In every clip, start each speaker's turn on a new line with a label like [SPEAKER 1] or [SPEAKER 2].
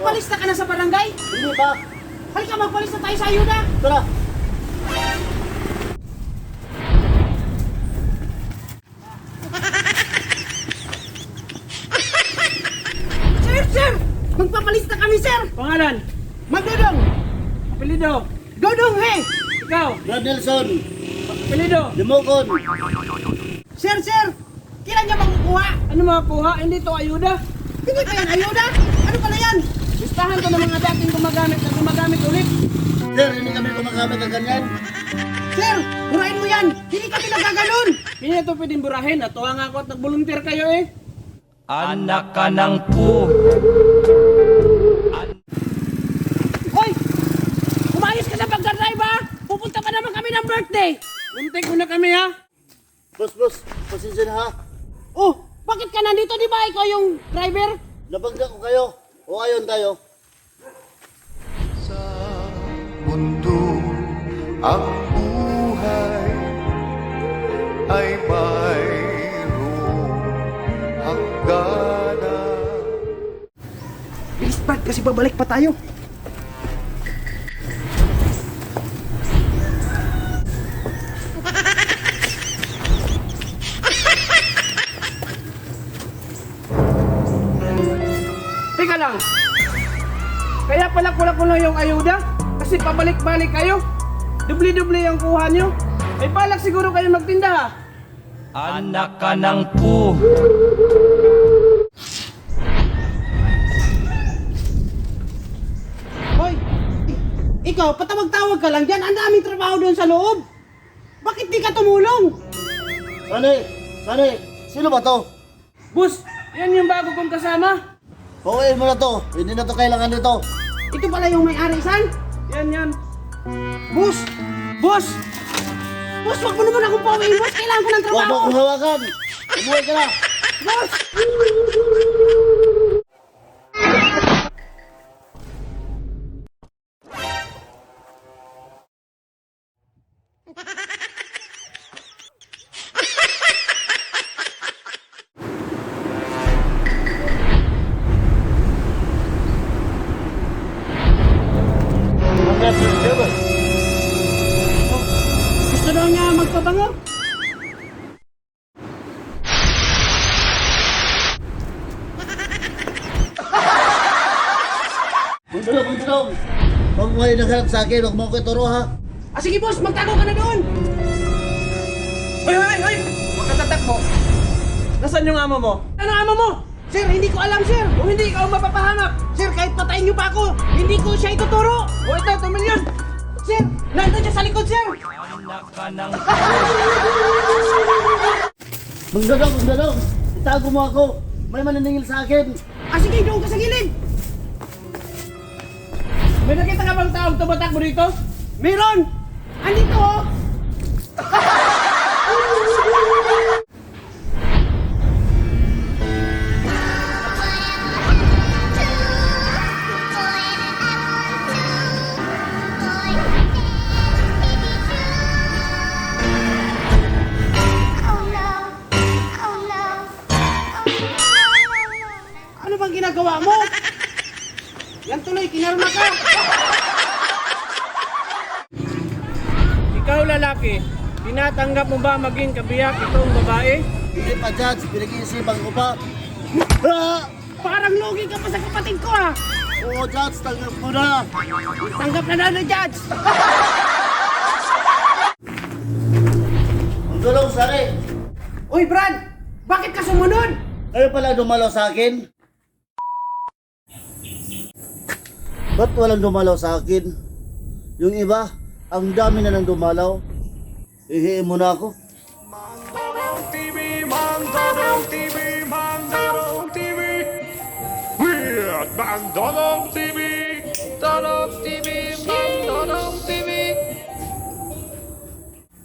[SPEAKER 1] Nagpalista ka na sa barangay?
[SPEAKER 2] Hindi pa.
[SPEAKER 1] Halika, magpalista tayo sa ayuda.
[SPEAKER 2] Tara.
[SPEAKER 1] Sir! Magpapalista kami, sir!
[SPEAKER 3] Pangalan?
[SPEAKER 1] Magdodong!
[SPEAKER 3] Apelido?
[SPEAKER 1] Dodong, he!
[SPEAKER 3] Ikaw?
[SPEAKER 2] Brad Nelson.
[SPEAKER 3] Apelido?
[SPEAKER 2] Demokon.
[SPEAKER 1] Sir! Kailan niya makukuha?
[SPEAKER 3] Ano makukuha? Hindi to ayuda.
[SPEAKER 1] Hindi pa yan ayuda? Ano pala yan?
[SPEAKER 3] Listahan ko ng mga dating gumagamit na gumagamit ulit.
[SPEAKER 2] Sir, hindi kami gumagamit ng ganyan.
[SPEAKER 1] Sir! Burahin mo yan! Hindi kami nagaganon!
[SPEAKER 3] Hindi ito pwedeng burahin. Natuwa nga ako at nag-volunteer kayo eh.
[SPEAKER 4] Anak ka ng pu.
[SPEAKER 1] Hoy! Umayos ka sa pagdadrive, ha? Pupunta pa naman kami ng birthday!
[SPEAKER 3] Muntik mo na kami ha.
[SPEAKER 2] Boss, pasensya na ha.
[SPEAKER 1] Oh! Bakit ka nandito? Di ba ikaw yung driver?
[SPEAKER 2] Nabangga ko kayo. O ayon tayo.
[SPEAKER 5] Sa mundo ang buhay ay mayroong hangganan.
[SPEAKER 1] Bilis, Brad, kasi babalik pa tayo.
[SPEAKER 3] Teka lang. Kaya pala kulang-kulang yung ayuda. Kasi pabalik-balik kayo. Dubli-dubli yung kuha nyo. Ay balak siguro kayo magtinda ha.
[SPEAKER 4] Anak ka ng pu.
[SPEAKER 1] Hoy! Ikaw, patawag-tawag ka lang dyan. Ang daming trabaho doon sa loob. Bakit di ka tumulong?
[SPEAKER 2] Sani, sino ba to?
[SPEAKER 3] Bus, yan yung bago kong kasama.
[SPEAKER 2] Okay mo na to. Hindi na to kailangan nito.
[SPEAKER 1] Ito pala yung may-ari, San?
[SPEAKER 3] Yan.
[SPEAKER 1] Boss! Boss! Boss, wag mo naman akong pawiin, boss. Kailangan ko ng
[SPEAKER 2] Huwag mo
[SPEAKER 1] trabaho.
[SPEAKER 2] akong hawakan. Umuwi ka na.
[SPEAKER 1] Boss! Gusto daw niya magpabango.
[SPEAKER 2] Bundulong. Huwag mo kayo nagharap sa akin. Huwag mo ko ituro ha.
[SPEAKER 1] Ah, sige, boss. Magtago ka na doon.
[SPEAKER 3] Hoy! Huwag ka tatakbo. Nasaan yung amo mo?
[SPEAKER 1] Ano amo mo? Sir, hindi ko alam, sir.
[SPEAKER 3] Kung hindi ikaw mapapahanap.
[SPEAKER 1] Sir, kahit patayin niyo pa ako, hindi ko siya ituturo.
[SPEAKER 3] O ito, 2 milyon.
[SPEAKER 1] Sir, nandun siya sa likod, sir.
[SPEAKER 4] Anak ka ng
[SPEAKER 2] Bundulong. Itago mo ako. May mananingil sa akin.
[SPEAKER 1] Ah, sige, doon ka sa gilid.
[SPEAKER 3] May nakita ka bang taong tumatakbo dito?
[SPEAKER 1] Meron. Andito, oh. Ano bang ginagawa mo? Yan tuloy, kinarma ka.
[SPEAKER 3] Ikaw lalaki, tinatanggap mo ba maging kabiyak itong babae?
[SPEAKER 2] Hindi pa, Judge. Pinag-iisipan ko pa.
[SPEAKER 1] Parang lugi ka pa sa kapatid ko, ah.
[SPEAKER 2] Oo, Judge. Tanggap ko na.
[SPEAKER 1] Tanggap na na, Judge.
[SPEAKER 2] Bundulong, Sari.
[SPEAKER 1] Uy, Brad, bakit ka sumunod?
[SPEAKER 2] Kayo pala dumalaw sa akin? Ba't walang dumalaw sa akin? Yung iba, ang dami na nang dumalaw. Ihiin mo na ako.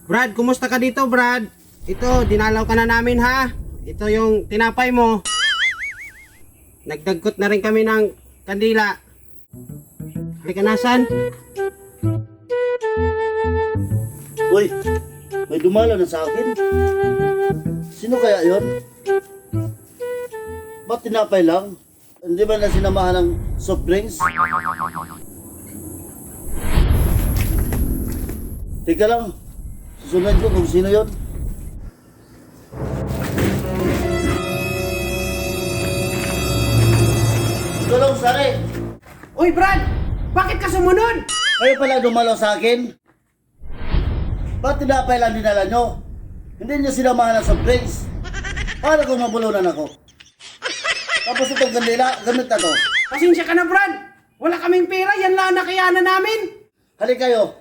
[SPEAKER 1] Brad, kumusta ka dito, Brad? Ito, dinalaw ka na namin, ha? Ito yung tinapay mo. Nagdagkot na rin kami ng kandila. Halika na, San.
[SPEAKER 2] Uy, may dumalaw na sa akin. Sino kaya yon? Ba't tinapay lang? Hindi ba na sinamahan ng soft drinks? Teka lang, susunod ko kung sino yon. Tulong, Sari!
[SPEAKER 1] Uy, Brad! Bakit ka sumunod?
[SPEAKER 2] Kayo pala dumalaw sa akin? Ba't tinapay lang dinala nyo? Hindi nyo sinamahan ng soft drinks. Paano kung mabulunan ako? Tapos itong kandila, gamit na to.
[SPEAKER 1] Pasensya ka na, Brad. Wala kaming pera, yan lang ang nakayanan namin.
[SPEAKER 2] Halik kayo.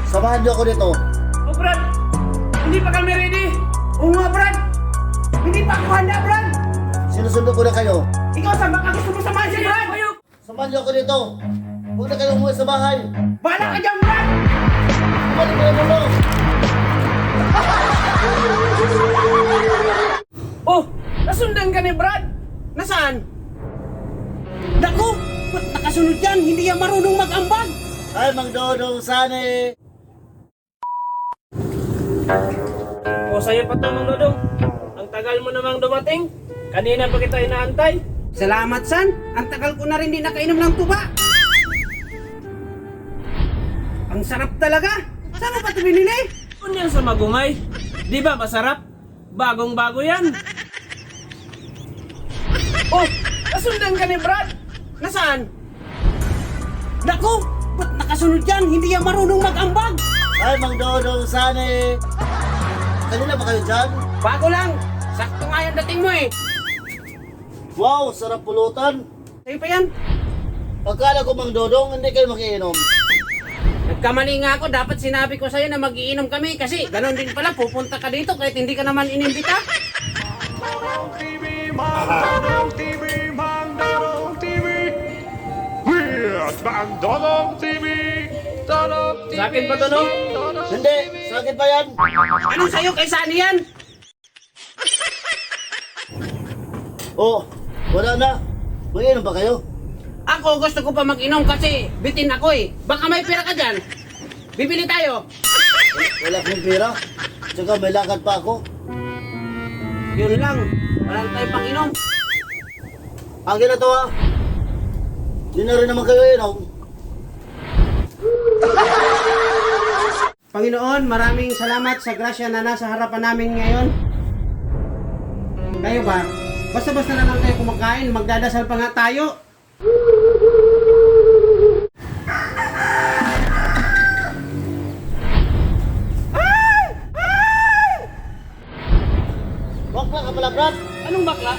[SPEAKER 2] Samahan nyo ako dito.
[SPEAKER 3] Oh, Brad! Hindi pa kami ready!
[SPEAKER 1] Oo nga, Brad. Hindi pa ako handa, Brad.
[SPEAKER 2] Sinusundo ko na kayo.
[SPEAKER 1] Ikaw, saan baka gusto mo samahan si Brad?
[SPEAKER 2] Samahan nyo ako dito. Huwag na kayong umuwi sa bahay.
[SPEAKER 1] Bahala ka dyan, Brad.
[SPEAKER 2] Balik kayo mo.
[SPEAKER 3] Oh! Nasundan ka ni Brad!
[SPEAKER 1] Nasaan? Naku! Ba't nakasunod yan? Hindi yan marunong mag-ambag.
[SPEAKER 2] Ay, Mang Sani.
[SPEAKER 3] O sa'yo pa to, Mang Dodong. Ang tagal mo namang dumating. Kanina pa kita inaantay.
[SPEAKER 1] Salamat, San. Ang tagal ko na rin di nakainom ng tuba. Ang sarap talaga. Saan mo ba ito binili?
[SPEAKER 3] Kung yan sa Magumay, di ba masarap? Bagong-bago yan. Oh! Nasundan ka ni Brad!
[SPEAKER 1] Nasaan? Naku! Ba't nakasunod yan? Hindi yan marunong mag-ambag.
[SPEAKER 2] Ay, Mang Sani. Kanina ba kayo dyan?
[SPEAKER 1] Bago lang. Sakto nga yung dating mo eh.
[SPEAKER 2] Wow, sarap pulutan.
[SPEAKER 1] Sa'yo pa yan.
[SPEAKER 2] Akala ko, Mang Dodong, hindi kayo makiinom.
[SPEAKER 1] Nagkamali nga ako. Dapat sinabi ko sa'yo na magiinom kami. Kasi ganon din pala. Pupunta ka dito kahit hindi ka naman inimbita.
[SPEAKER 3] Sa akin pa to, no?
[SPEAKER 2] Hindi, sa akin pa yan.
[SPEAKER 1] Anong sa'yo kay Sani yan?
[SPEAKER 2] Oh, wala na. Mag-inom ba kayo?
[SPEAKER 1] Ako gusto ko pa mag-inom kasi bitin ako eh. Baka may pera ka dyan. Bibili tayo.
[SPEAKER 2] Wala akong pera. Tsaka may lakad pa ako.
[SPEAKER 1] Yun lang. Wala na tayo pang inom.
[SPEAKER 2] Akin na to ha. Hindi na rin naman kayo inom.
[SPEAKER 1] Panginoon, maraming salamat sa grasya na nasa harapan namin ngayon. Kayo ba? Basta-basta na lang tayo kumakain. Magdadasal pa nga tayo.
[SPEAKER 2] Bakla ka pala, Brad.
[SPEAKER 3] Anong bakla?